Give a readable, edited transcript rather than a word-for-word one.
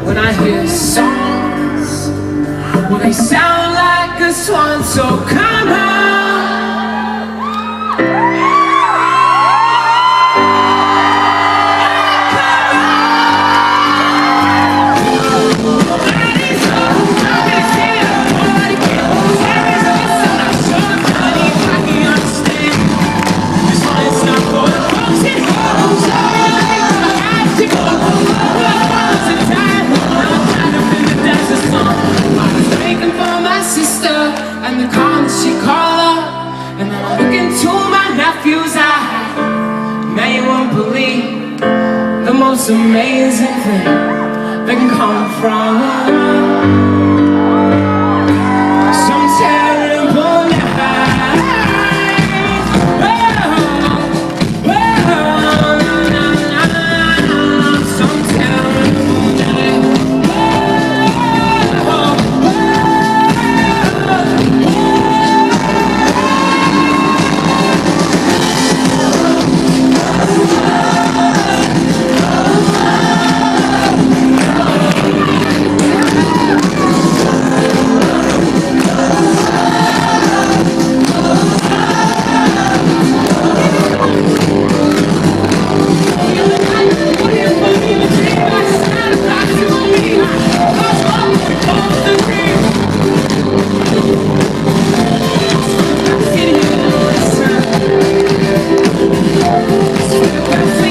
when I hear songs. Well, they sound like a swan, so come on. The most amazing thing that can come from some terrible night. Some terrible night. We'll be right back.